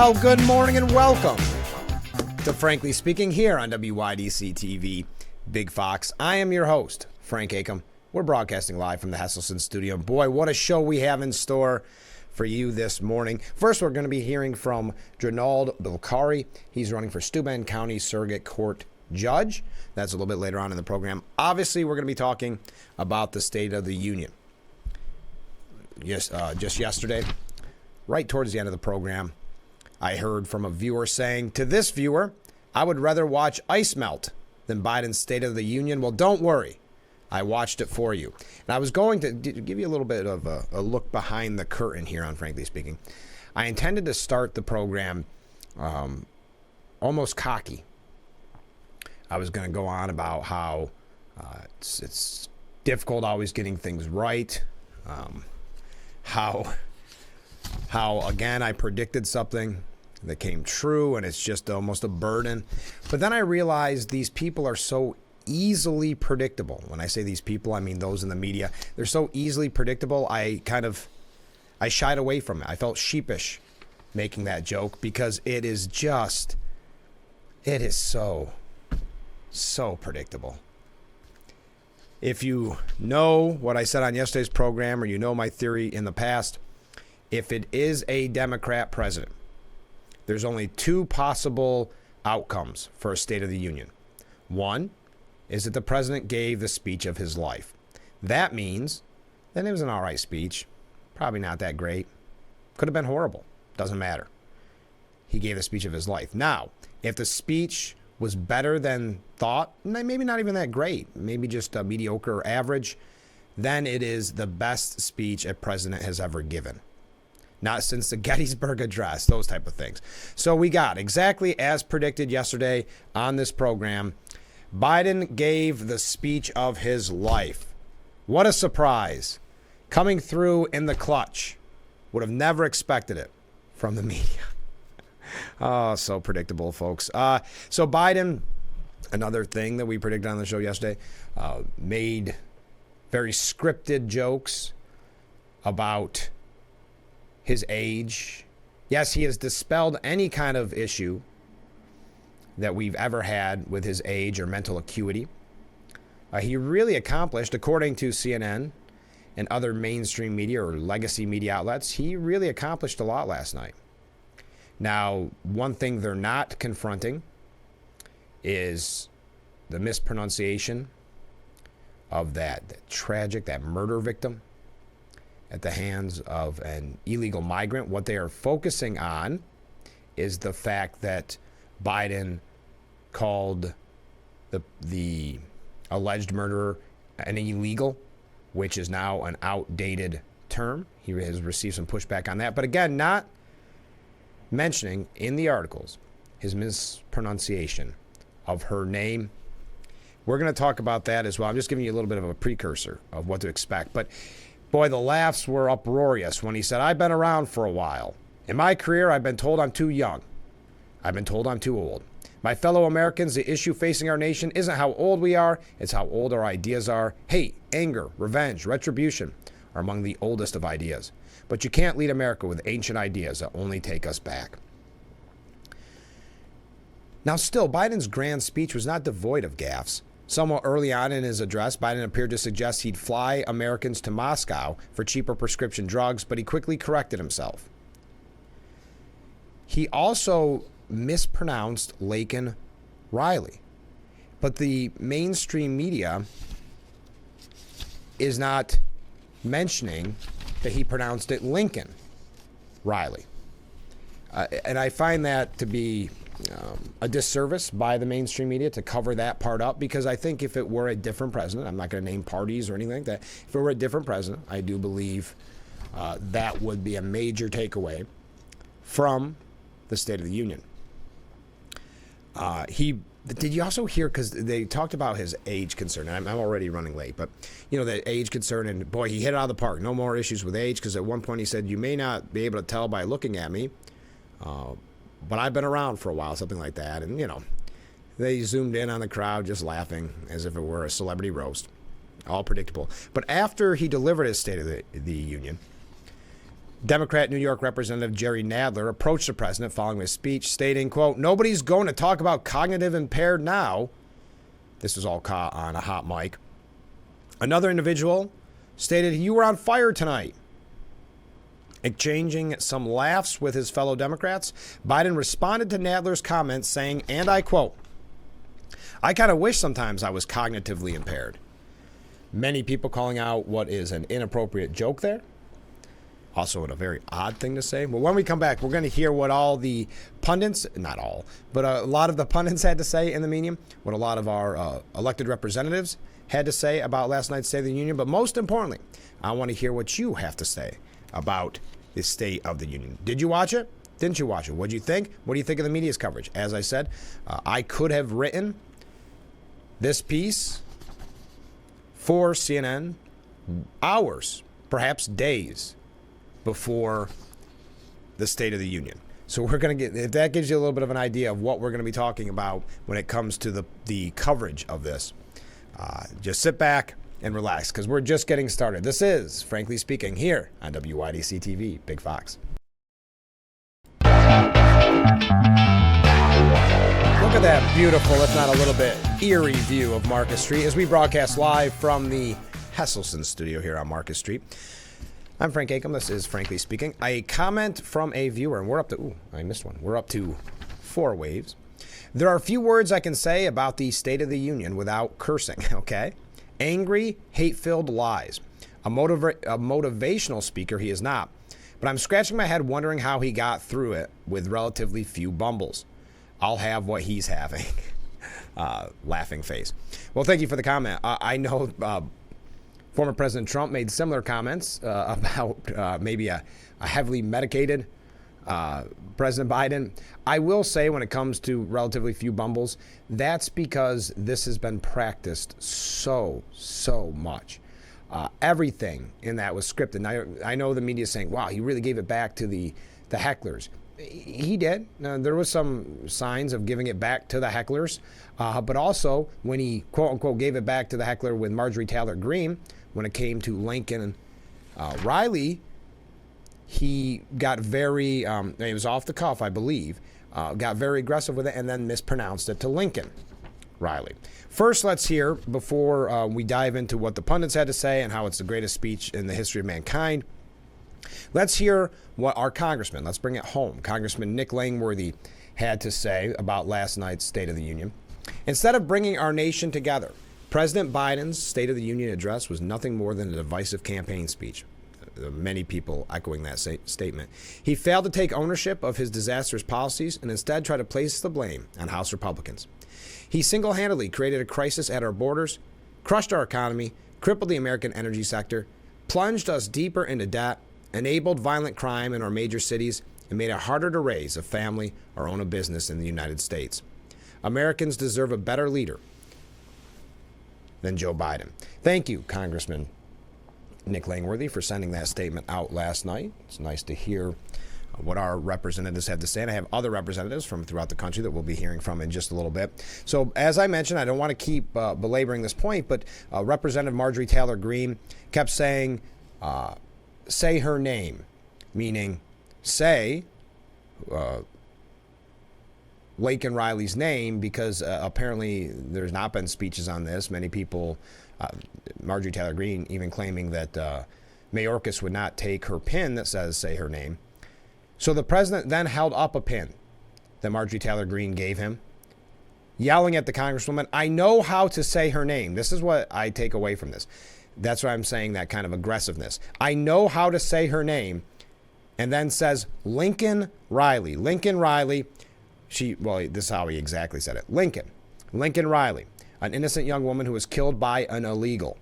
Well, good morning and welcome to Frankly Speaking here on WYDC TV, Big Fox. I am your host, Frank Acom. We're broadcasting live from the Hesselson studio. Boy, what a show we have in store for you this morning. First, we're going to be hearing from Drinald Bilcari. He's running for Steuben County Surrogate Court Judge. That's a little bit later on in the program. Obviously, we're going to be talking about the State of the Union. Yes, just yesterday, right towards the end of the program, I heard from a viewer saying, to this viewer, I would rather watch ice melt than Biden's State of the Union. Well, don't worry. I watched it for you. And I was going to give you a little bit of a look behind the curtain here on Frankly Speaking. I intended to start the program almost cocky. I was going to go on about how it's difficult always getting things right. How again, I predicted something that came true, and it's just almost a burden. But then I realized these people are so easily predictable. When I say these people, I mean those in the media. They're so easily predictable, I shied away from it. I felt sheepish making that joke because it is so predictable. If you know what I said on yesterday's program, or you know my theory in the past, if it is a Democrat president, there's only two possible outcomes for a State of the Union. One is that the president gave the speech of his life. That means that it was an all right speech. Probably not that great. Could have been horrible. Doesn't matter. He gave the speech of his life. Now, if the speech was better than thought, maybe not even that great, maybe just a mediocre or average, then it is the best speech a president has ever given. Not since the Gettysburg Address, those type of things. So we got exactly as predicted yesterday on this program. Biden gave the speech of his life. What a surprise. Coming through in the clutch. Would have never expected it from the media. Oh, so predictable, folks. So Biden, another thing that we predicted on the show yesterday, made very scripted jokes about his age. Yes, he has dispelled any kind of issue that we've ever had with his age or mental acuity. He really accomplished, according to CNN and other mainstream media or legacy media outlets, he really accomplished a lot last night. Now, one thing they're not confronting is the mispronunciation of that murder victim at the hands of an illegal migrant. What they are focusing on is the fact that Biden called the alleged murderer an illegal, which is now an outdated term. He has received some pushback on that. But again, not mentioning in the articles his mispronunciation of her name. We're going to talk about that as well. I'm just giving you a little bit of a precursor of what to expect. But boy, the laughs were uproarious when he said, I've been around for a while. In my career, I've been told I'm too young. I've been told I'm too old. My fellow Americans, the issue facing our nation isn't how old we are, it's how old our ideas are. Hate, anger, revenge, retribution are among the oldest of ideas. But you can't lead America with ancient ideas that only take us back. Now still, Biden's grand speech was not devoid of gaffes. Somewhat early on in his address, Biden appeared to suggest he'd fly Americans to Moscow for cheaper prescription drugs, but he quickly corrected himself. He also mispronounced Laken Riley, but the mainstream media is not mentioning that he pronounced it Lincoln Riley. And I find that to be a disservice by the mainstream media to cover that part up, because I think if it were a different president, I'm not going to name parties or anything like that, if it were a different president, I do believe that would be a major takeaway from the State of the Union. Did you also hear, because they talked about his age concern, and I'm already running late, but, you know, the age concern, and boy, he hit it out of the park. No more issues with age, because at one point he said, you may not be able to tell by looking at me, but I've been around for a while, something like that. And, you know, they zoomed in on the crowd just laughing as if it were a celebrity roast. All predictable. But after he delivered his State of the Union, Democrat New York Representative Jerry Nadler approached the president following his speech, stating, quote, "Nobody's going to talk about cognitive impaired now." This was all caught on a hot mic. Another individual stated, "You were on fire tonight." Exchanging some laughs with his fellow Democrats, Biden responded to Nadler's comments saying, and I quote, "I kind of wish sometimes I was cognitively impaired." Many people calling out what is an inappropriate joke there. Also a very odd thing to say. Well, when we come back, we're going to hear what all the pundits, not all, but a lot of the pundits had to say in the medium, what a lot of our elected representatives had to say about last night's State of the Union. But most importantly, I want to hear what you have to say about the State of the Union. Did you watch it? Didn't you watch it? What do you think? What do you think of the media's coverage? As I said, I could have written this piece for CNN hours, perhaps days, before the State of the Union. So we're going to get, if that gives you a little bit of an idea of what we're going to be talking about when it comes to the coverage of this, just sit back and relax, because we're just getting started. This is Frankly Speaking here on WYDC TV, Big Fox. Look at that beautiful, if not a little bit eerie view of Market Street as we broadcast live from the Hesselson studio here on Market Street. I'm Frank Acom. This is Frankly Speaking. A comment from a viewer, and we're up to, I missed one. We're up to 4 waves. There are a few words I can say about the State of the Union without cursing, okay? Angry, hate-filled lies. A motivational speaker he is not. But I'm scratching my head wondering how he got through it with relatively few bumbles. I'll have what he's having. Laughing face. Well, thank you for the comment. I know former President Trump made similar comments about maybe a heavily medicated President Biden. I will say when it comes to relatively few bumbles, that's because this has been practiced so much. Everything in that was scripted. Now, I know the media is saying, wow, he really gave it back to the hecklers. He did. There was some signs of giving it back to the hecklers. But also when he, quote unquote, gave it back to the heckler with Marjorie Taylor Greene, when it came to Lincoln Riley, he got very, it was off the cuff, I believe, got very aggressive with it and then mispronounced it to Lincoln Riley. First, let's hear, before we dive into what the pundits had to say and how it's the greatest speech in the history of mankind, let's hear what our congressman, let's bring it home, Congressman Nick Langworthy had to say about last night's State of the Union. Instead of bringing our nation together, President Biden's State of the Union address was nothing more than a divisive campaign speech. Many people echoing that statement. He failed to take ownership of his disastrous policies and instead tried to place the blame on House Republicans. He single-handedly created a crisis at our borders, crushed our economy, crippled the American energy sector, plunged us deeper into debt, enabled violent crime in our major cities, and made it harder to raise a family or own a business in the United States. Americans deserve a better leader than Joe Biden. Thank you, Congressman Nick Langworthy, for sending that statement out last night. It's nice to hear what our representatives have to say, and I have other representatives from throughout the country that we'll be hearing from in just a little bit. So, as I mentioned, I don't want to keep belaboring this point, but Representative Marjorie Taylor Greene kept saying, say her name, meaning say Lincoln Riley's name, because apparently there's not been speeches on this. Many people, Marjorie Taylor Greene even claiming that Mayorkas would not take her pin that says say her name. So the president then held up a pin that Marjorie Taylor Greene gave him, yelling at the congresswoman, I know how to say her name. This is what I take away from this. That's why I'm saying that kind of aggressiveness. I know how to say her name, and then says Lincoln Riley. Lincoln Riley, this is how he exactly said it. Lincoln Riley, an innocent young woman who was killed by an illegal.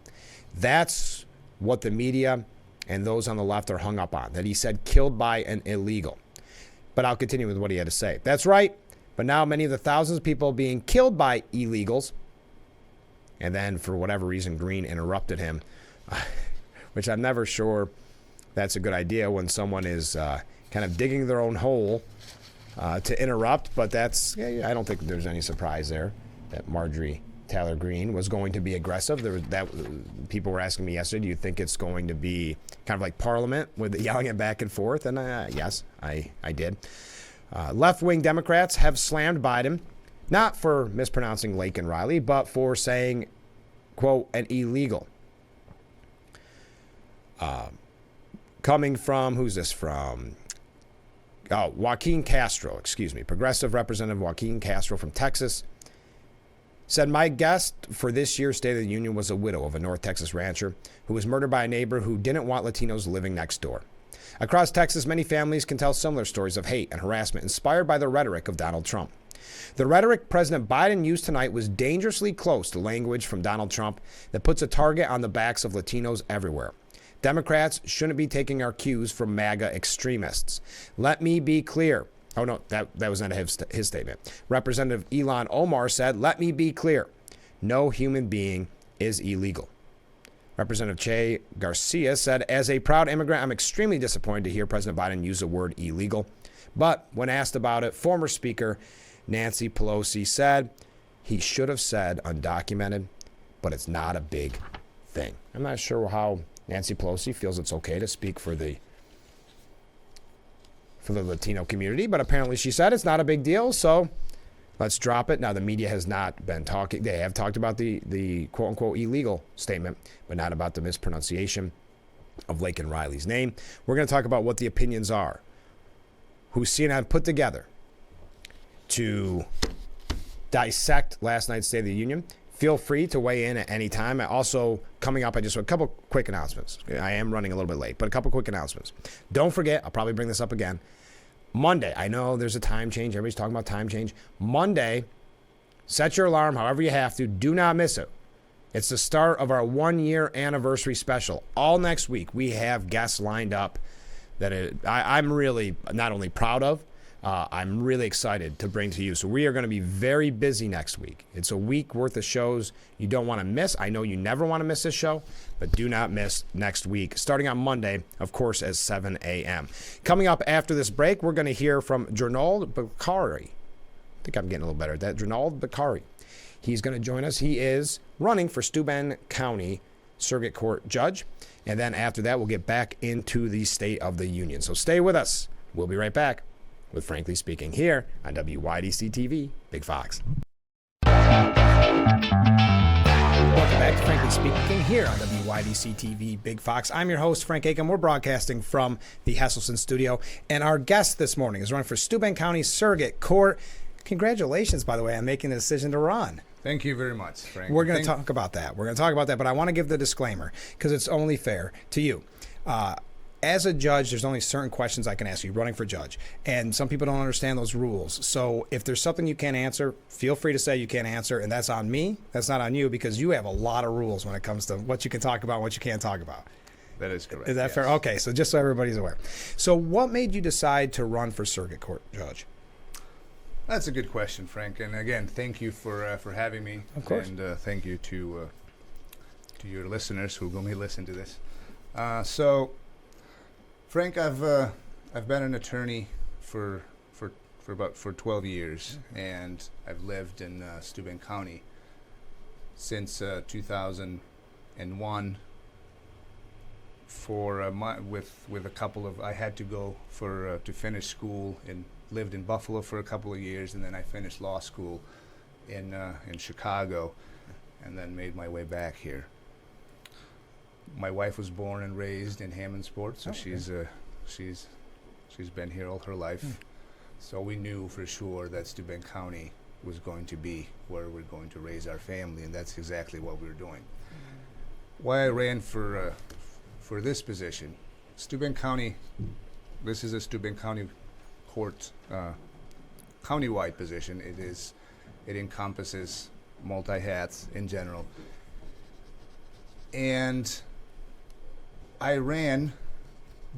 That's what the media and those on the left are hung up on, that he said killed by an illegal. But I'll continue with what he had to say. That's right. But now many of the thousands of people being killed by illegals, and then for whatever reason, Greene interrupted him, which I'm never sure that's a good idea when someone is kind of digging their own hole to interrupt. But I don't think there's any surprise there that Marjorie Tyler Green was going to be aggressive. People were asking me yesterday, do you think it's going to be kind of like Parliament with yelling it back and forth? And yes, I did. Left-wing Democrats have slammed Biden, not for mispronouncing Lake and Riley, but for saying, quote, an illegal. Coming from, who's this from? Joaquin Castro, Progressive Representative Joaquin Castro from Texas said, my guest for this year's State of the Union was a widow of a North Texas rancher who was murdered by a neighbor who didn't want Latinos living next door. Across Texas, many families can tell similar stories of hate and harassment inspired by the rhetoric of Donald Trump. The rhetoric President Biden used tonight was dangerously close to language from Donald Trump that puts a target on the backs of Latinos everywhere. Democrats shouldn't be taking our cues from MAGA extremists. Let me be clear. Oh, no, that was not his statement. Representative Ilhan Omar said, let me be clear. No human being is illegal. Representative Che Garcia said, as a proud immigrant, I'm extremely disappointed to hear President Biden use the word illegal. But when asked about it, former Speaker Nancy Pelosi said he should have said undocumented, but it's not a big thing. I'm not sure how Nancy Pelosi feels it's okay to speak for the Latino community, but apparently she said it's not a big deal, so let's drop it. Now, the media has not been talking. They have talked about the quote-unquote illegal statement, but not about the mispronunciation of Lake and Riley's name. We're going to talk about what the opinions are, who CNN put together to dissect last night's State of the Union. Feel free to weigh in at any time. Also, coming up, I just want a couple quick announcements. I am running a little bit late, but a couple quick announcements. Don't forget, I'll probably bring this up again. Monday, I know there's a time change. Everybody's talking about time change. Monday, set your alarm however you have to. Do not miss it. It's the start of our 1-year anniversary special. All next week, we have guests lined up that I'm really not only proud of, I'm really excited to bring to you. So we are going to be very busy next week. It's a week worth of shows you don't want to miss. I know you never want to miss this show, but do not miss next week, starting on Monday, of course, at 7 a.m. Coming up after this break, we're going to hear from Drinald Bilcari. I think I'm getting a little better at that. Drinald Bilcari. He's going to join us. He is running for Steuben County Surrogate Court Judge. And then after that, we'll get back into the State of the Union. So stay with us. We'll be right back with Frankly Speaking here on WYDC TV, Big Fox. Welcome back to Frankly Speaking here on WYDC TV, Big Fox. I'm your host, Frank Aiken. We're broadcasting from the Hesselson studio. And our guest this morning is running for Steuben County Surrogate Court. Congratulations, by the way, on making the decision to run. Thank you very much, Frank. We're going to talk about that. But I want to give the disclaimer because it's only fair to you. As a judge, there's only certain questions I can ask you running for judge. And some people don't understand those rules. So if there's something you can't answer, feel free to say you can't answer. And that's on me. That's not on you because you have a lot of rules when it comes to what you can talk about and what you can't talk about. That is correct. Is that fair? Okay. So just so everybody's aware. So what made you decide to run for Surrogate Court Judge? That's a good question, Frank. And again, thank you for having me. Of course. And thank you to your listeners who will listen to this. So, Frank, I've been an attorney for 12 years, and I've lived in Steuben County since 2001. With a couple of, I had to go to finish school and lived in Buffalo for a couple of years, and then I finished law school in Chicago, and then made my way back here. My wife was born and raised in Hammondsport, so okay. she's been here all her life. So we knew for sure that Steuben County was going to be where we're going to raise our family, and that's exactly what we're doing. Why I ran for this position, Steuben County. This is a Steuben County Court countywide position. It encompasses multi-hats in general, and I ran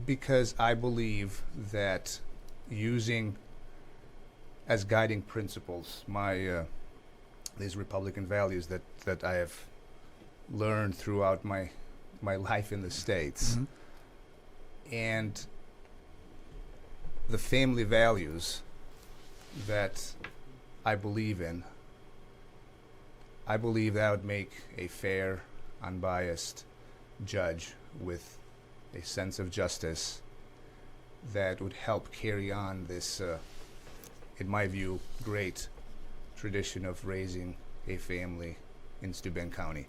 because I believe that using as guiding principles these Republican values that I have learned throughout my life in the States, and the family values that I believe in, I believe that would make a fair, unbiased judge with a sense of justice that would help carry on this, in my view, great tradition of raising a family in Steuben County.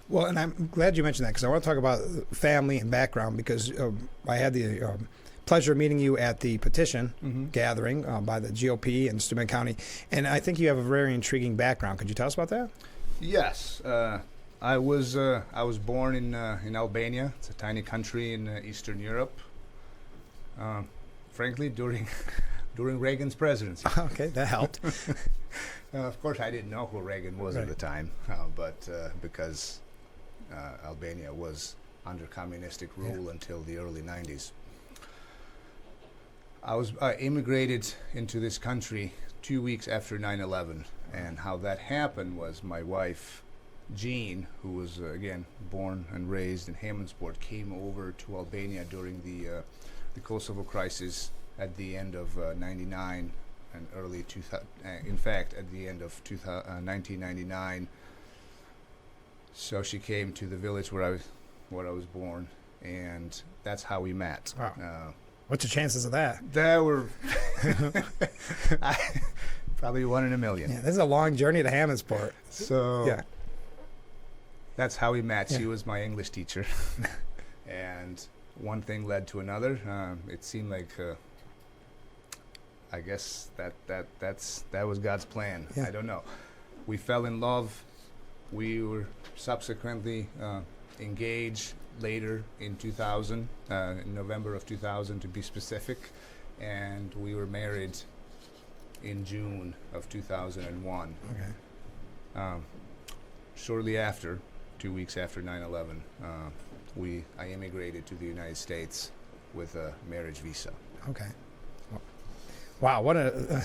Well, and I'm glad you mentioned that because I want to talk about family and background because I had the pleasure of meeting you at the petition gathering by the GOP in Steuben County, and I think you have a very intriguing background. Could you tell us about that? Yes, I was born in Albania. It's a tiny country in Eastern Europe. Frankly, during Reagan's presidency. Okay, that helped. Of course, I didn't know who Reagan was at the time, but because Albania was under communistic rule until the early 90s. I was immigrated into this country 2 weeks after 9/11, and how that happened was my wife, Jean, who was again born and raised in Hammondsport, came over to Albania during the Kosovo crisis at the end of '99 and early 2000. In fact, at the end of 1999. So she came to the village where I was born, and that's how we met. Wow. What's the chances of that? There were probably 1 in a million. Yeah, this is a long journey to Hammondsport. So yeah, that's how we met. Yeah. She was my English teacher, and one thing led to another. It seemed like I guess that was God's plan. Yeah. I don't know. We fell in love. We were subsequently engaged later in 2000, in November of 2000 to be specific, and we were married in June of 2001. okay. Shortly after, 2 weeks after 9/11, I immigrated to the United States with a marriage visa. Okay. Wow, what a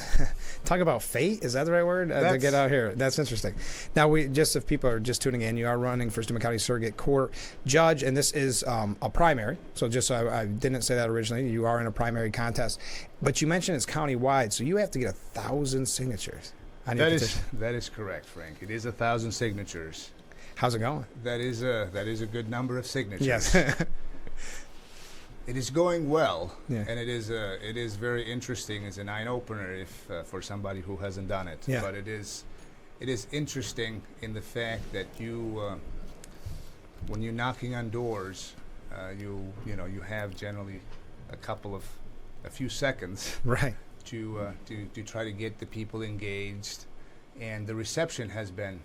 talk about fate. Is that the right word to get out here? That's interesting. Now, if people are just tuning in, you are running for Steuben County Surrogate Court Judge, and this is a primary. So just so I didn't say that originally, you are in a primary contest, but you mentioned it's countywide, so you have to get 1,000 signatures on your petition. That is correct, Frank. It is 1,000 signatures. How's it going? That is a good number of signatures. Yes. It is going well, Yeah. and it is very interesting. It's an eye opener if for somebody who hasn't done it. Yeah. But it is interesting in the fact that you when you're knocking on doors, you have generally a few seconds Right. to try to get the people engaged, and the reception has been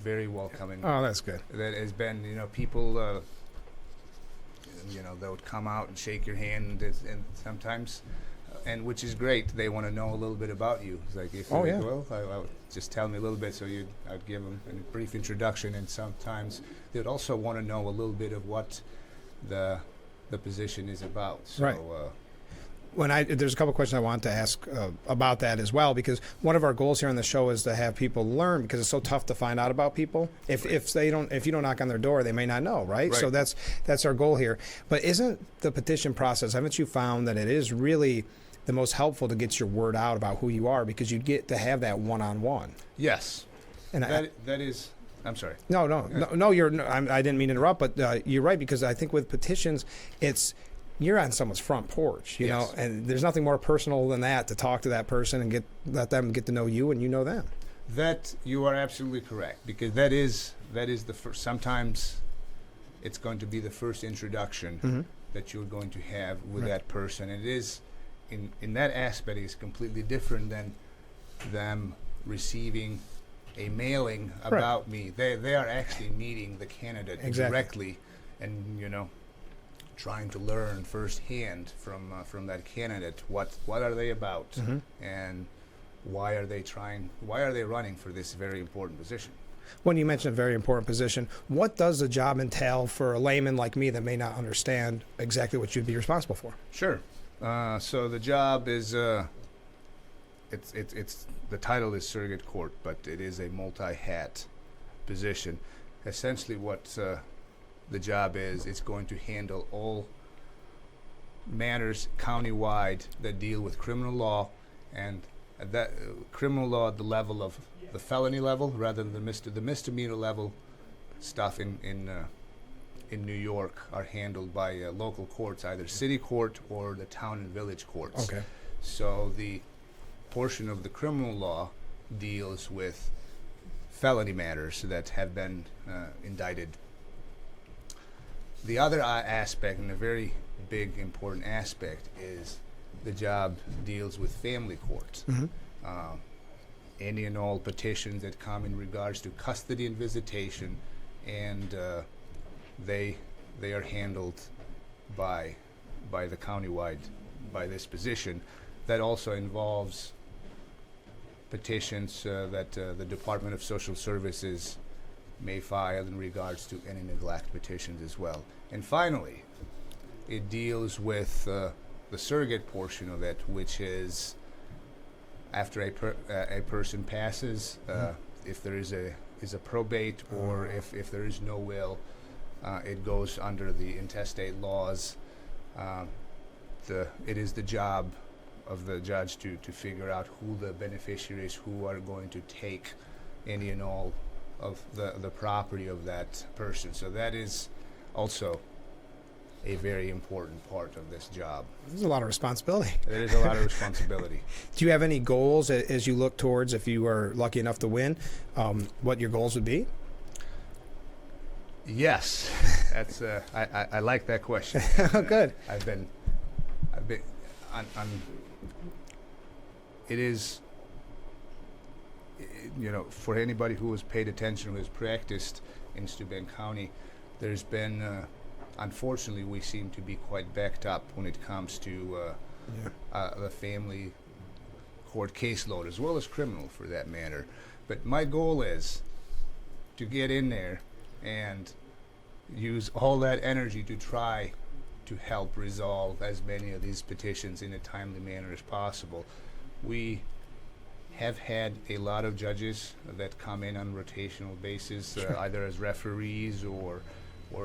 very welcoming. Oh, that's good. That has been, people, they would come out and shake your hand, and sometimes, and which is great. They want to know a little bit about you. It's like, if yeah. well, I would just tell me a little bit, so I'd give them a brief introduction, and sometimes they would also want to know a little bit of what the position is about. So, right. There's a couple questions I want to ask about that as well, because one of our goals here on the show is to have people learn, because it's so tough to find out about people. If you don't knock on their door, they may not know, right? So that's our goal here. But isn't the petition process, haven't you found that it is really the most helpful to get your word out about who you are, because you get to have that one-on-one? Yes. And that is. I'm sorry. No. I didn't mean to interrupt, but you're right, because I think with petitions, you're on someone's front porch, you know, and there's nothing more personal than that, to talk to that person and let them get to know you and you know them. That you are absolutely correct, because that is the first. Sometimes it's going to be the first introduction that you're going to have with that person, and it is in that aspect is completely different than them receiving a mailing about me. They are actually meeting the candidate directly, and trying to learn firsthand from that candidate what are they about, and why are they running for this very important position. When you mention a very important position, what does the job entail for a layman like me that may not understand exactly what you'd be responsible for? Sure. So the job is it's the title is surrogate court, but it is a multi-hat position. Essentially, what the job is, it's going to handle all matters countywide that deal with criminal law, and that criminal law at the level of the felony level rather than the misdemeanor level stuff in New York are handled by local courts, either city court or the town and village courts. Okay. So the portion of the criminal law deals with felony matters that have been indicted. The other aspect, and a very big important aspect, is the job deals with family courts. Any and all petitions that come in regards to custody and visitation, and they are handled by the countywide, by this position. That also involves petitions that the Department of Social Services may file in regards to any neglect petitions as well. And finally, it deals with the surrogate portion of it, which is after a person passes, if there is a probate, or if there is no will, it goes under the intestate laws. It is the job of the judge to figure out who the beneficiaries, who are going to take any and all of the property of that person. So that is also a very important part of this job. There's a lot of responsibility. There is a lot of responsibility. Do you have any goals as you look towards, if you were lucky enough to win, what your goals would be? Yes, that's I like that question. Oh, good. I've been on it is, for anybody who has paid attention, who has practiced in Steuben County, there's been unfortunately we seem to be quite backed up when it comes to the family court caseload, as well as criminal for that matter. But my goal is to get in there and use all that energy to try to help resolve as many of these petitions in a timely manner as possible. We have had a lot of judges that come in on rotational basis, either as referees or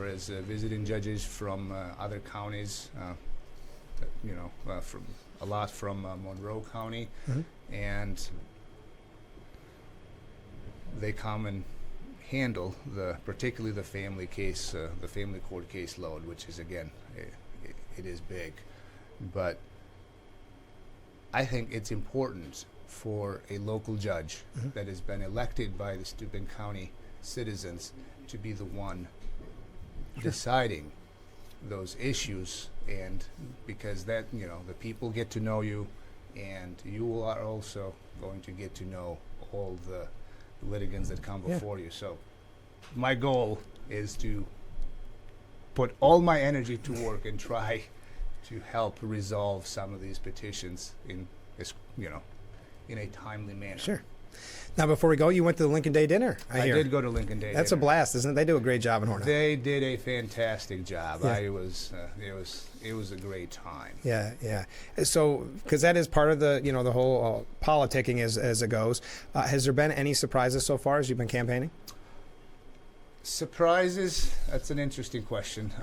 as visiting judges from other counties, from a lot from Monroe County, and they come and handle particularly the family case, the family court caseload, which is, again, it is big. But I think it's important for a local judge that has been elected by the Steuben County citizens to be the one deciding those issues, and because that, the people get to know you, and you are also going to get to know all the litigants that come before you. So my goal is to put all my energy to work and try to help resolve some of these petitions in a timely manner. Sure. Now, before we go, you went to the Lincoln Day dinner. I hear. Did go to Lincoln Day. That's dinner. a blast, isn't it? They do a great job in Hornet. They did a fantastic job. Yeah. It was a great time. Yeah. So, because that is part of the the whole politicking as it goes. Has there been any surprises so far as you've been campaigning? Surprises? That's an interesting question.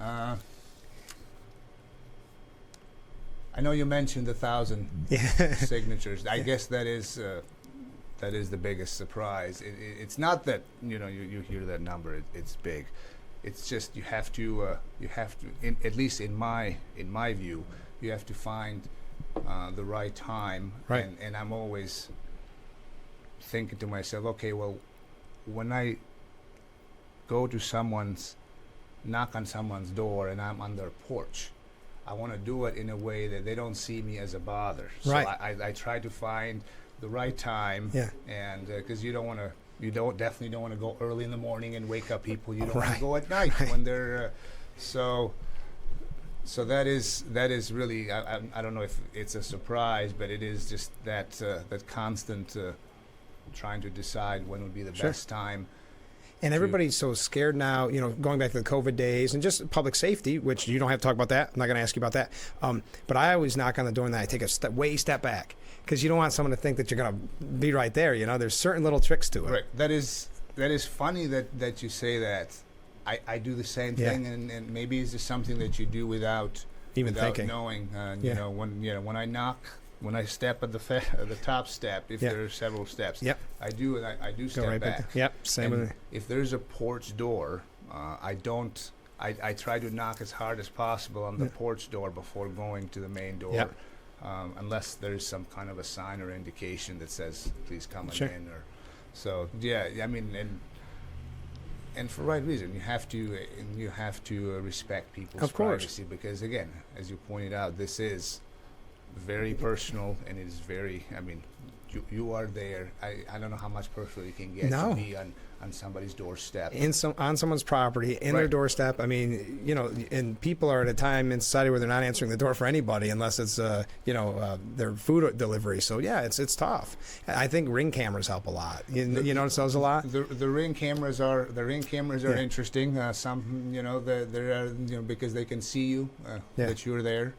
I know you mentioned 1,000 signatures. I guess that is the biggest surprise. It's not that you hear that number. It's big. It's just you have to at least in my view, you have to find the right time. Right. And I'm always thinking to myself, okay, well, when I go to knock on someone's door and I'm on their porch, I want to do it in a way that they don't see me as a bother. Right. So I try to find the right time. Yeah. And because definitely don't want to go early in the morning and wake up people. You don't want to go at night when they're so that is really, I don't know if it's a surprise, but it is just that constant trying to decide when would be the best time. And everybody's so scared now, going back to the COVID days and just public safety, which you don't have to talk about that. I'm not going to ask you about that. But I always knock on the door and I take a step back, because you don't want someone to think that you're going to be right there. There's certain little tricks to it. Right. That is funny that you say that. I do the same thing, and maybe it's just something that you do without even thinking, knowing. When I knock when I step at the top step, if there are several steps, I do step right back. Yep, same with me. If there's a porch door, I try to knock as hard as possible on the porch door before going to the main door, unless there's some kind of a sign or indication that says please come in. Or so I mean, and for right reason, you have to respect people's privacy, because again, as you pointed out, this is very personal, and it is very, I mean, you are there. I don't know how much personal you can get to be on somebody's doorstep. On someone's property, in their doorstep. I mean, you know, and people are at a time in society where they're not answering the door for anybody unless it's, their food delivery. So, yeah, it's tough. I think Ring cameras help a lot. You notice those a lot? The Ring cameras are interesting. Some, they're because they can see you, that you're there.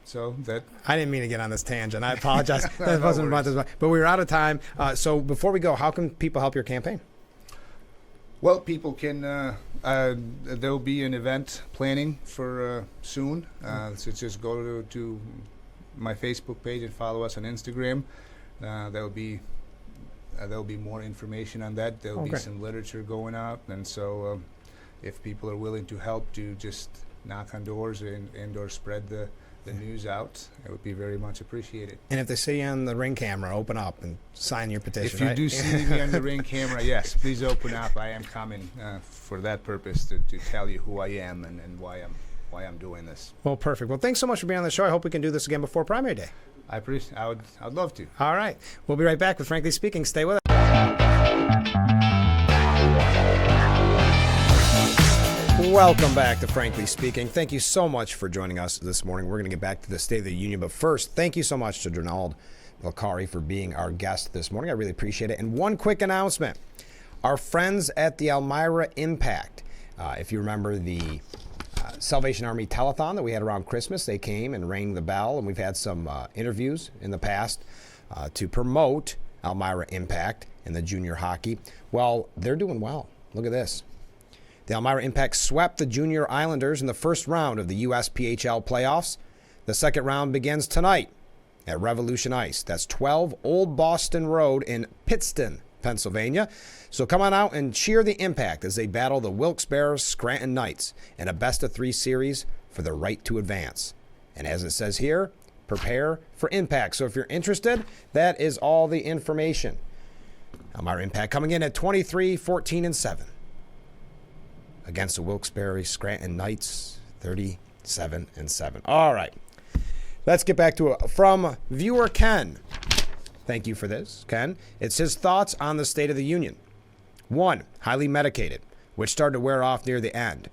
So that I didn't mean to get on this tangent. I apologize. That wasn't about this, but we were out of time. So before we go, how can people help your campaign? Well, people can. There'll be an event planning for soon. So just go to my Facebook page and follow us on Instagram. There'll be more information on that. There'll be some literature going out, and so if people are willing to help to just knock on doors and or spread the news out, it would be very much appreciated. And if they see you on the Ring camera, open up and sign your petition. If you do see me on the Ring camera, yes, please open up. I am coming for that purpose, to tell you who I am and why I'm doing this. Well, perfect. Well, thanks so much for being on the show. I hope we can do this again before primary day. I'd love to. All right. We'll be right back with Frankly Speaking. Stay with us. Welcome back to Frankly Speaking. Thank you so much for joining us this morning. We're going to get back to the State of the Union, but first, thank you so much to Drinald Bilcari for being our guest this morning. I really appreciate it. And one quick announcement. Our friends at the Elmira Impact, if you remember the Salvation Army telethon that we had around Christmas, they came and rang the bell, and we've had some interviews in the past to promote Elmira Impact in the junior hockey. Well, they're doing well. Look at this. The Elmira Impact swept the Junior Islanders in the first round of the USPHL playoffs. The second round begins tonight at Revolution Ice. That's 12 Old Boston Road in Pittston, Pennsylvania. So come on out and cheer the Impact as they battle the Wilkes-Barre Scranton Knights in a best-of-3 series for the right to advance. And as it says here, prepare for impact. So if you're interested, that is all the information. Elmira Impact coming in at 23-14-7. Against the Wilkes-Barre Scranton Knights, 37-7. All right. Let's get back to it. From viewer Ken. Thank you for this, Ken. It's his thoughts on the State of the Union. 1, highly medicated, which started to wear off near the end.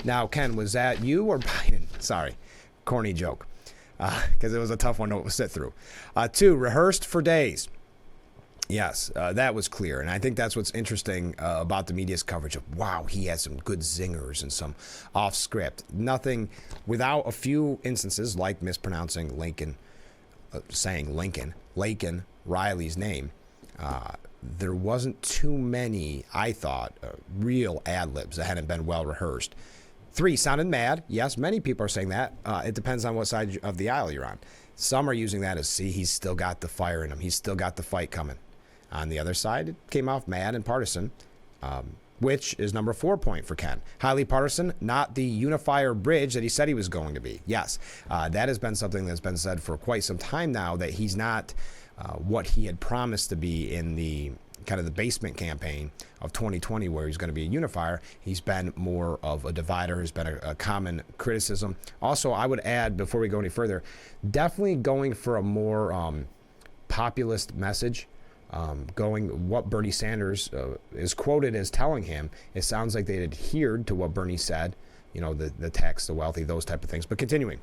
Now, Ken, was that you or Biden? Sorry, corny joke, because it was a tough one to sit through. 2, rehearsed for days. Yes, that was clear. And I think that's what's interesting about the media's coverage of, wow, he had some good zingers and some off script. Nothing, without a few instances like mispronouncing Laken Riley's name. There wasn't too many, I thought, real ad-libs that hadn't been well rehearsed. 3, sounded mad. Yes, many people are saying that. It depends on what side of the aisle you're on. Some are using that as, see, he's still got the fire in him. He's still got the fight coming. On the other side, it came off mad and partisan, which is number 4 point for Ken. Highly partisan, not the unifier bridge that he said he was going to be. Yes, that has been something that's been said for quite some time now, that he's not what he had promised to be in the kind of the basement campaign of 2020, where he's going to be a unifier. He's been more of a divider, has been a common criticism. Also, I would add, before we go any further, definitely going for a more populist message. Going what Bernie Sanders is quoted as telling him. It sounds like they adhered to what Bernie said, the tax the wealthy, those type of things. But continuing,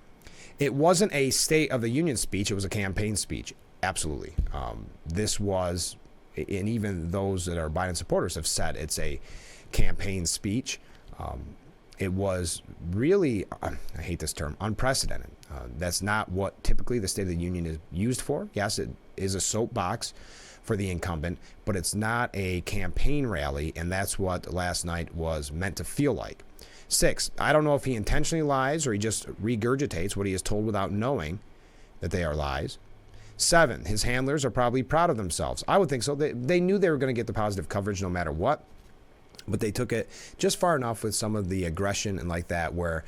it wasn't a State of the Union speech. It was a campaign speech. Absolutely. This was, and even those that are Biden supporters have said it's a campaign speech. It was really, I hate this term, unprecedented. That's not what typically the State of the Union is used for. Yes, it is a soapbox for the incumbent, but it's not a campaign rally, and that's what last night was meant to feel like. 6, I don't know if he intentionally lies or he just regurgitates what he is told without knowing that they are lies. 7, his handlers are probably proud of themselves. I would think so. They knew they were going to get the positive coverage no matter what. But they took it just far enough with some of the aggression and like that where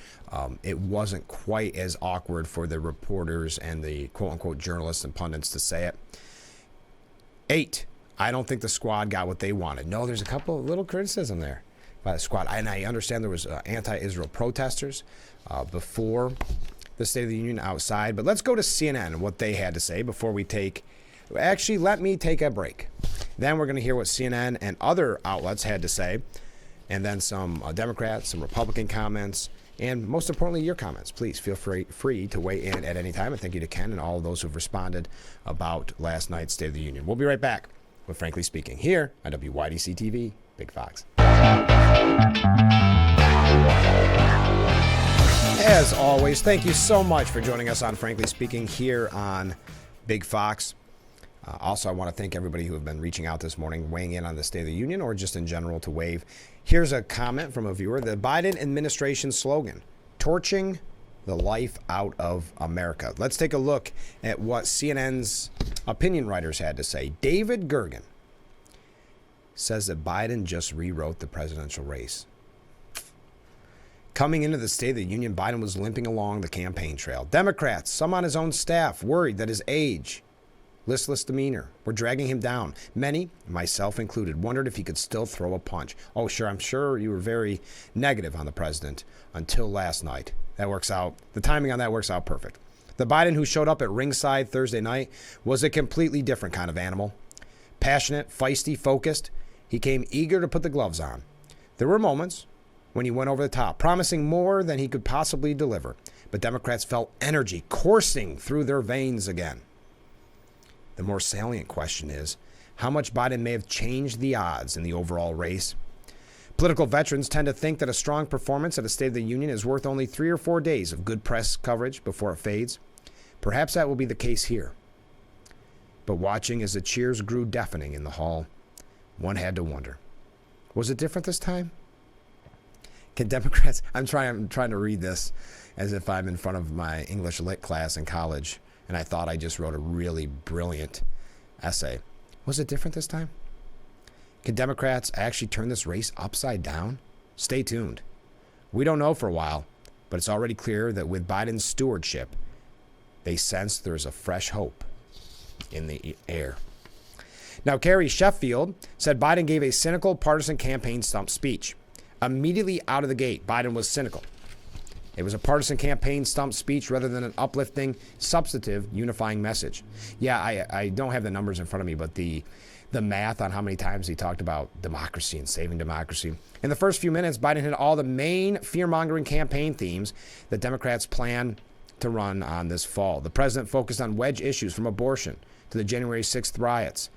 it wasn't quite as awkward for the reporters and the quote-unquote journalists and pundits to say it. 8, I don't think the squad got what they wanted. No, there's a couple of little criticism there by the squad. And I understand there was anti-Israel protesters before the State of the Union outside. But let's go to CNN and what they had to say before we take... Actually, let me take a break. Then we're going to hear what CNN and other outlets had to say, and then some Democrats, some Republican comments, and most importantly, your comments. Please feel free to weigh in at any time. And thank you to Ken and all of those who've responded about last night's State of the Union. We'll be right back with Frankly Speaking here on WYDC TV, Big Fox. As always, thank you so much for joining us on Frankly Speaking here on Big Fox. Also, I want to thank everybody who have been reaching out this morning, weighing in on the State of the Union or just in general to wave. Here's a comment from a viewer. The Biden administration slogan, torching the life out of America. Let's take a look at what CNN's opinion writers had to say. David Gergen says that Biden just rewrote the presidential race. Coming into the State of the Union, Biden was limping along the campaign trail. Democrats, some on his own staff, worried that his age, listless demeanor were dragging him down. Many, myself included, wondered if he could still throw a punch. Oh, sure, I'm sure you were very negative on the president until last night. That works out. The timing on that works out perfect. The Biden who showed up at ringside Thursday night was a completely different kind of animal. Passionate, feisty, focused. He came eager to put the gloves on. There were moments when he went over the top, promising more than he could possibly deliver. But Democrats felt energy coursing through their veins again. The more salient question is how much Biden may have changed the odds in the overall race. Political veterans tend to think that a strong performance at a State of the Union is worth only 3 or 4 days of good press coverage before it fades. Perhaps that will be the case here. But watching as the cheers grew deafening in the hall, one had to wonder, was it different this time? Can Democrats... I'm trying to read this as if I'm in front of my English lit class in college, and I thought I just wrote a really brilliant essay. Was it different this time? Can Democrats actually turn this race upside down? Stay tuned. We don't know for a while, but it's already clear that with Biden's stewardship, they sense there's a fresh hope in the air. Now, Carrie Sheffield said Biden gave a cynical partisan campaign stump speech. Immediately out of the gate, Biden was cynical. It was a partisan campaign stump speech rather than an uplifting, substantive, unifying message. Yeah, I don't have the numbers in front of me, but the math on how many times he talked about democracy and saving democracy. In the first few minutes, Biden hit all the main fear-mongering campaign themes that Democrats plan to run on this fall. The president focused on wedge issues from abortion to the January 6th riots,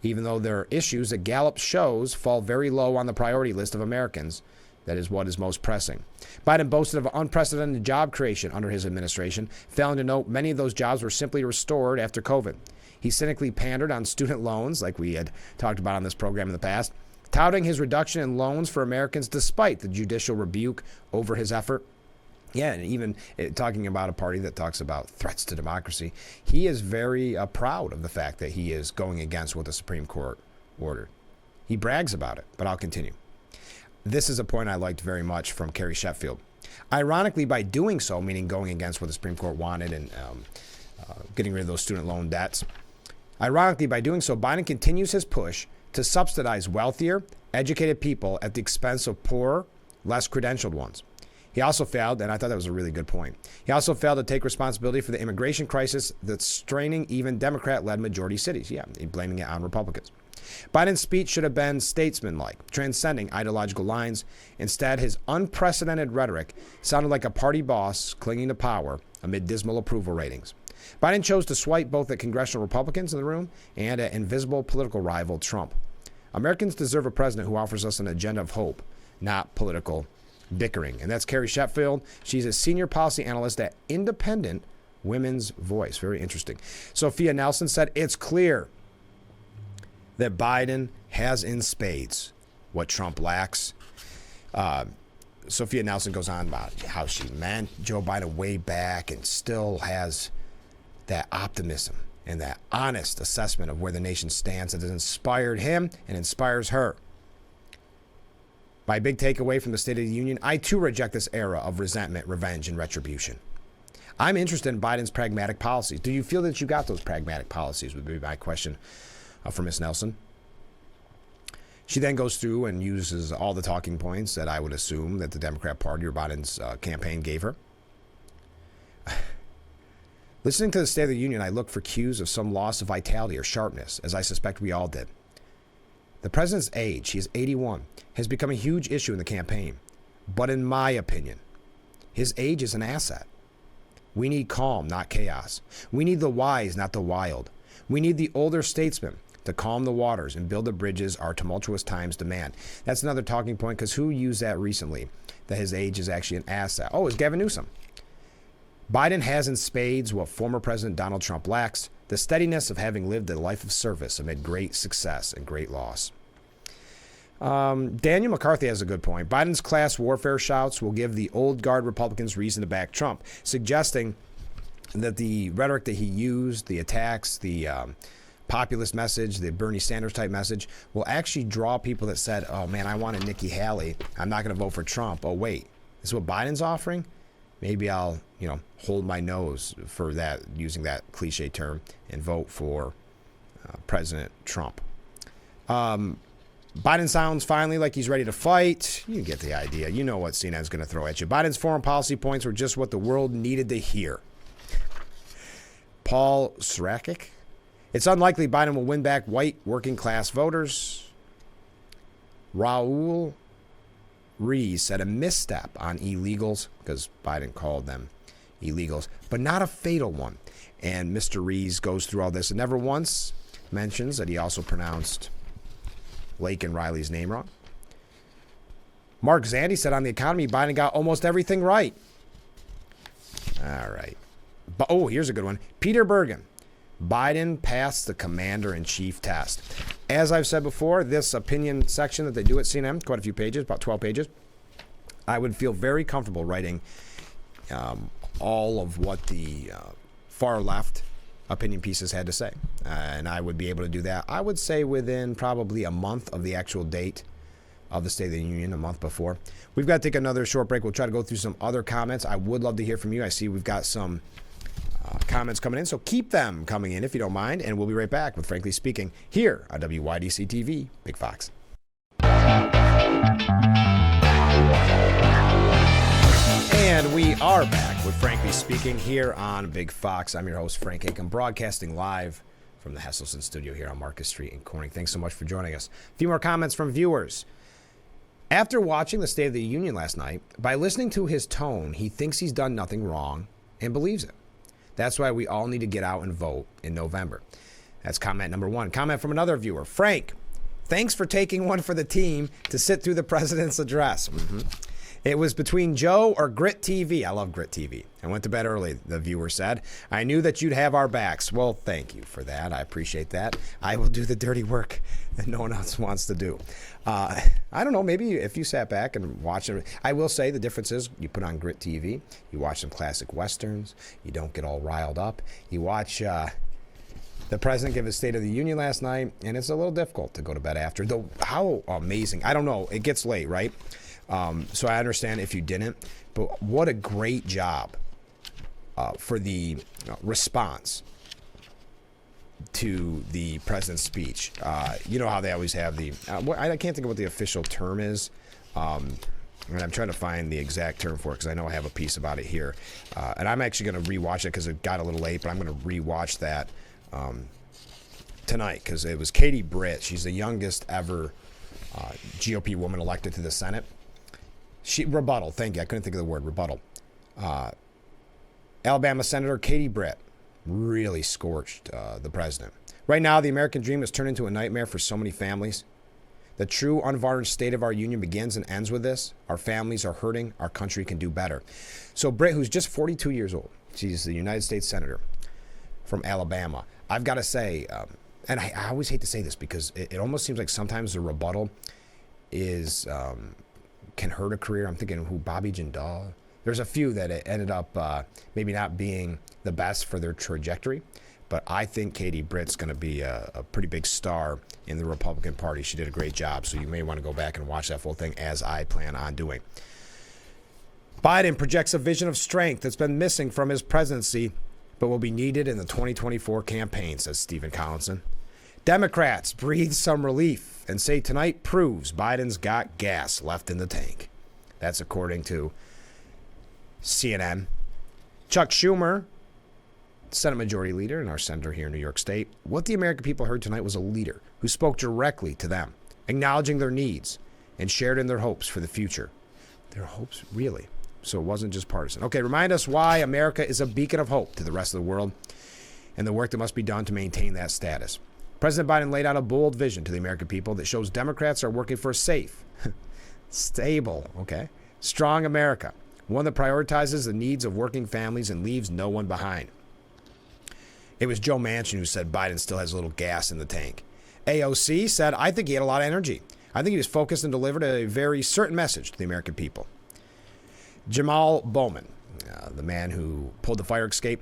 even though there are issues that Gallup shows fall very low on the priority list of Americans. That is what is most pressing. Biden boasted of unprecedented job creation under his administration, failing to note many of those jobs were simply restored after COVID. He cynically pandered on student loans, like we had talked about on this program in the past, touting his reduction in loans for Americans despite the judicial rebuke over his effort. Yeah, and even talking about a party that talks about threats to democracy, he is very proud of the fact that he is going against what the Supreme Court ordered. He brags about it, but I'll continue. This is a point I liked very much from Carrie Sheffield. Ironically, by doing so, meaning going against what the Supreme Court wanted and getting rid of those student loan debts, ironically, by doing so, Biden continues his push to subsidize wealthier, educated people at the expense of poorer, less credentialed ones. He also failed, and I thought that was a really good point, he also failed to take responsibility for the immigration crisis that's straining even Democrat-led majority cities. Yeah, blaming it on Republicans. Biden's speech should have been statesmanlike, transcending ideological lines. Instead, his unprecedented rhetoric sounded like a party boss clinging to power amid dismal approval ratings. Biden chose to swipe both at congressional Republicans in the room and at invisible political rival Trump. Americans deserve a president who offers us an agenda of hope, not political bickering. And that's Carrie Sheffield. She's a senior policy analyst at Independent Women's Voice. Very interesting. Sophia Nelson said, it's clear that Biden has in spades what Trump lacks. Sophia Nelson goes on about how she meant Joe Biden way back and still has that optimism and that honest assessment of where the nation stands that has inspired him and inspires her. My big takeaway from the State of the Union, I too reject this era of resentment, revenge, and retribution. I'm interested in Biden's pragmatic policies. Do you feel that you got those pragmatic policies, would be my question for Ms. Nelson. She then goes through and uses all the talking points that I would assume that the Democrat Party or Biden's campaign gave her. Listening to the State of the Union, I look for cues of some loss of vitality or sharpness, as I suspect we all did. The president's age, he is 81, has become a huge issue in the campaign. But in my opinion, his age is an asset. We need calm, not chaos. We need the wise, not the wild. We need the older statesmen to calm the waters and build the bridges our tumultuous times demand. That's another talking point, because who used that recently, that his age is actually an asset? Oh, it's Gavin Newsom. Biden has in spades what former President Donald Trump lacks, the steadiness of having lived a life of service amid great success and great loss. Daniel McCarthy has a good point. Biden's class warfare shouts will give the old guard Republicans reason to back Trump, suggesting that the rhetoric that he used, the attacks, the populist message, the Bernie Sanders type message, will actually draw people that said, oh man, I wanted Nikki Haley, I'm not going to vote for Trump. Oh wait, this is what Biden's offering? Maybe I'll, hold my nose for that, using that cliche term, and vote for President Trump. Biden sounds finally like he's ready to fight. You get the idea. You know what CNN's going to throw at you. Biden's foreign policy points were just what the world needed to hear. Paul Surrogate. It's unlikely Biden will win back white working class voters. Raul Rees said a misstep on illegals, because Biden called them illegals, but not a fatal one. And Mr. Rees goes through all this and never once mentions that he also pronounced Lake and Riley's name wrong. Mark Zandi said on the economy, Biden got almost everything right. All right. But, here's a good one. Peter Bergen. Biden passed the commander-in-chief test. As I've said before, this opinion section that they do at CNN, quite a few pages, about 12 pages, I would feel very comfortable writing all of what the far left opinion pieces had to say. And I would be able to do that, I would say, within probably a month of the actual date of the State of the Union, a month before. We've got to take another short break. We'll try to go through some other comments. I would love to hear from you. I see we've got some comments coming in, so keep them coming in if you don't mind, and we'll be right back with Frankly Speaking here on WYDC TV, Big Fox. And we are back with Frankly Speaking here on Big Fox. I'm your host, Frank Aiken, broadcasting live from the Hesselson studio here on Marcus Street in Corning. Thanks so much for joining us. A few more comments from viewers. After watching the State of the Union last night, by listening to his tone, he thinks he's done nothing wrong and believes it. That's why we all need to get out and vote in November. That's comment number one. Comment from another viewer. Frank, thanks for taking one for the team to sit through the president's address. It was between Joe or Grit TV. I love Grit TV. I went to bed early, the viewer said. I knew that you'd have our backs. Well, thank you for that. I appreciate that. I will do the dirty work that no one else wants to do. I don't know, maybe if you sat back and watched it. I will say the difference is you put on Grit TV, you watch some classic Westerns, you don't get all riled up. You watch the president give his State of the Union last night, and it's a little difficult to go to bed after. Though, how amazing. I don't know. It gets late, right? So I understand if you didn't, but what a great job for the response to the president's speech. You know how they always have the, I can't think of what the official term is. And I'm trying to find the exact term for it because I know I have a piece about it here. And I'm actually going to rewatch it because it got a little late, but I'm going to rewatch that tonight because it was Katie Britt. She's the youngest ever GOP woman elected to the Senate. Rebuttal. Thank you. I couldn't think of the word rebuttal. Alabama Senator Katie Britt really scorched the president. Right now, the American dream has turned into a nightmare for so many families. The true unvarnished state of our union begins and ends with this. Our families are hurting. Our country can do better. So Britt, who's just 42 years old, she's the United States Senator from Alabama. I've got to say, and I always hate to say this because it almost seems like sometimes the rebuttal is can hurt a career. I'm thinking who, Bobby Jindal. There's a few that it ended up maybe not being the best for their trajectory. But I think Katie Britt's going to be a pretty big star in the Republican Party. She did a great job, so you may want to go back and watch that full thing, as I plan on doing. Biden projects a vision of strength that's been missing from his presidency, but will be needed in the 2024 campaign, says Stephen Collinson. Democrats breathe some relief and say tonight proves Biden's got gas left in the tank. That's according to CNN. Chuck Schumer, Senate Majority Leader and our senator here in New York State, what the American people heard tonight was a leader who spoke directly to them, acknowledging their needs and shared in their hopes for the future. Their hopes, really? So it wasn't just partisan. Okay, remind us why America is a beacon of hope to the rest of the world and the work that must be done to maintain that status. President Biden laid out a bold vision to the American people that shows Democrats are working for a safe, stable, strong America, one that prioritizes the needs of working families and leaves no one behind. It was Joe Manchin who said Biden still has a little gas in the tank. AOC said, I think he had a lot of energy. I think he was focused and delivered a very certain message to the American people. Jamal Bowman, the man who pulled the fire escape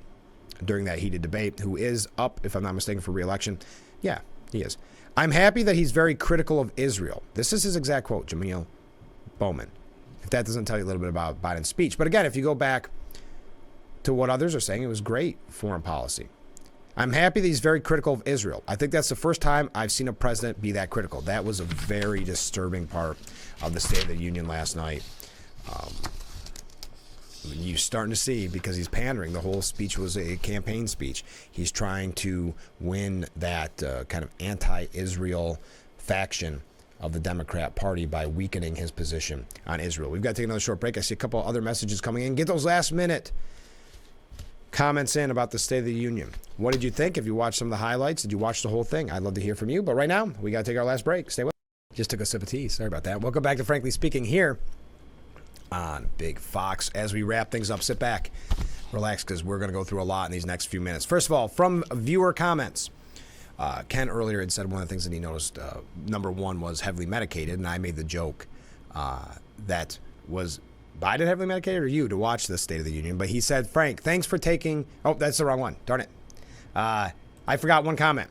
during that heated debate, who is up, if I'm not mistaken, for re-election. Yeah, he is. I'm happy that he's very critical of Israel. This is his exact quote, Jamal Bowman. If that doesn't tell you a little bit about Biden's speech. But again, if you go back to what others are saying, it was great foreign policy. I'm happy that he's very critical of Israel. I think that's the first time I've seen a president be that critical. That was a very disturbing part of the State of the Union last night. You're starting to see, because he's pandering. The whole speech was a campaign speech. He's trying to win that kind of anti-Israel faction of the Democrat Party by weakening his position on Israel. We've got to take another short break. I see a couple other messages coming in. Get those last minute comments in about the State of the Union. What did you think? If you watched some of the highlights, did you watch the whole thing? I'd love to hear from you. But right now, we got to take our last break. Stay with us. Just took a sip of tea. Sorry about that. Welcome back to Frankly Speaking here on Big Fox. As we wrap things up, sit back, relax, because we're going to go through a lot in these next few minutes. First of all, from viewer comments, Ken earlier had said one of the things that he noticed, number one, was heavily medicated, and I made the joke that was Biden heavily medicated or you to watch the State of the Union. But he said, Frank, thanks for taking... Oh, that's the wrong one. Darn it. I forgot one comment.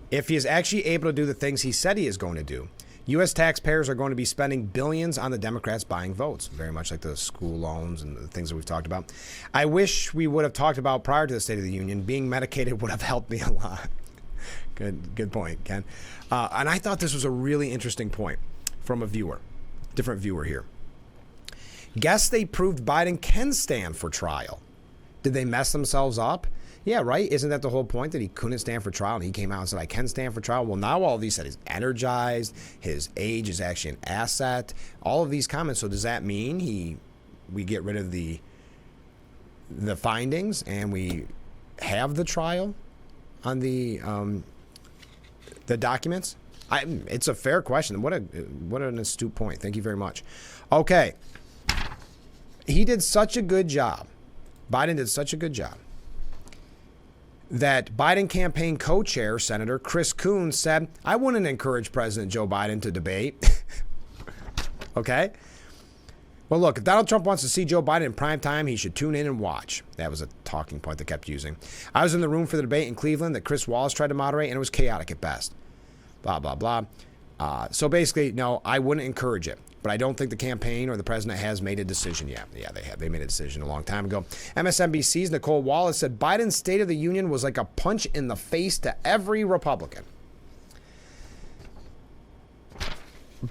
If he is actually able to do the things he said he is going to do, U.S. taxpayers are going to be spending billions on the Democrats buying votes, very much like the school loans and the things that we've talked about. I wish we would have talked about prior to the State of the Union. Being medicated would have helped me a lot. Good point, Ken. And I thought this was a really interesting point from a viewer, different viewer here. Guess they proved Biden can stand for trial. Did they mess themselves up? Yeah, right? Isn't that the whole point, that he couldn't stand for trial? And he came out and said, I can stand for trial. Well, now all of these said he's energized. His age is actually an asset. All of these comments. So does that mean we get rid of the findings and we have the trial on the documents? It's a fair question. What an astute point. Thank you very much. Okay. He did such a good job. Biden did such a good job that Biden campaign co-chair, Senator Chris Coons, said, I wouldn't encourage President Joe Biden to debate. Okay? Well, look, if Donald Trump wants to see Joe Biden in prime time, he should tune in and watch. That was a talking point they kept using. I was in the room for the debate in Cleveland that Chris Wallace tried to moderate, and it was chaotic at best. Blah, blah, blah. So basically, no, I wouldn't encourage it. But I don't think the campaign or the president has made a decision yet. Yeah, they have. They made a decision a long time ago. MSNBC's Nicole Wallace said Biden's State of the Union was like a punch in the face to every Republican.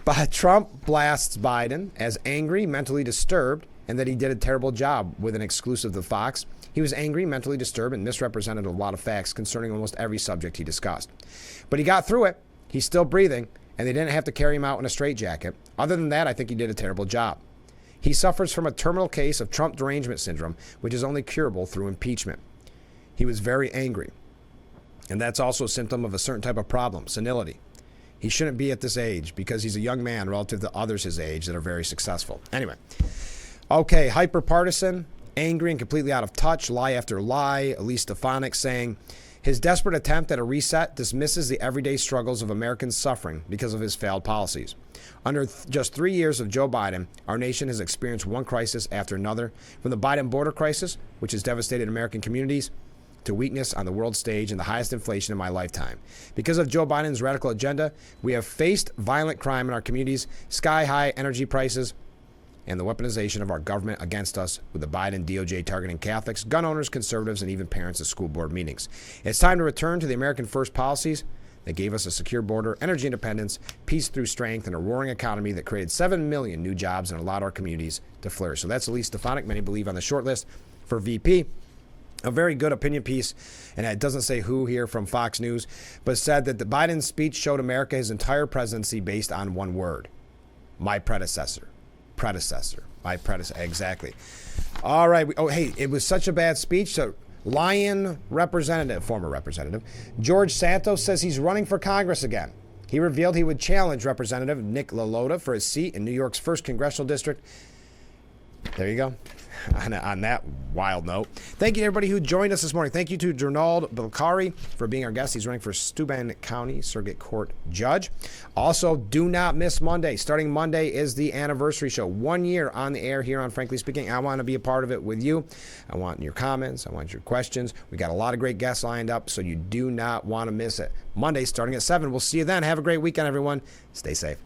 But Trump blasts Biden as angry, mentally disturbed, and that he did a terrible job with an exclusive to Fox. He was angry, mentally disturbed, and misrepresented a lot of facts concerning almost every subject he discussed. But he got through it. He's still breathing. And they didn't have to carry him out in a straitjacket. Other than that, I think he did a terrible job. He suffers from a terminal case of Trump derangement syndrome, which is only curable through impeachment. He was very angry. And that's also a symptom of a certain type of problem, senility. He shouldn't be at this age because he's a young man relative to others his age that are very successful. Anyway. Okay, hyper-partisan, angry and completely out of touch, lie after lie. Elise Stefanik saying, his desperate attempt at a reset dismisses the everyday struggles of Americans suffering because of his failed policies. Under just 3 years of Joe Biden, our nation has experienced one crisis after another, from the Biden border crisis, which has devastated American communities, to weakness on the world stage and the highest inflation in my lifetime. Because of Joe Biden's radical agenda, we have faced violent crime in our communities, sky-high energy prices, and the weaponization of our government against us, with the Biden DOJ targeting Catholics, gun owners, conservatives, and even parents at school board meetings. It's time to return to the American first policies that gave us a secure border, energy independence, peace through strength, and a roaring economy that created 7 million new jobs and allowed our communities to flourish. So that's Elise Stefanik, many believe on the short list for VP. A very good opinion piece, and it doesn't say who here from Fox News, but said that the Biden speech showed America his entire presidency based on one word: my predecessor. Exactly. All right. Hey, it was such a bad speech. So Lyon former representative, George Santos says he's running for Congress again. He revealed he would challenge Representative Nick Langworthy for his seat in New York's 1st Congressional District. There you go. On that wild note, thank you to everybody who joined us this morning. Thank you to Drinald Bilcari for being our guest. He's running for Steuben County Surrogate Court Judge. Also, do not miss Monday. Starting Monday is the anniversary show. 1 year on the air here on Frankly Speaking. I want to be a part of it with you. I want your comments. I want your questions. We got a lot of great guests lined up, so you do not want to miss it. Monday starting at 7. We'll see you then. Have a great weekend, everyone. Stay safe.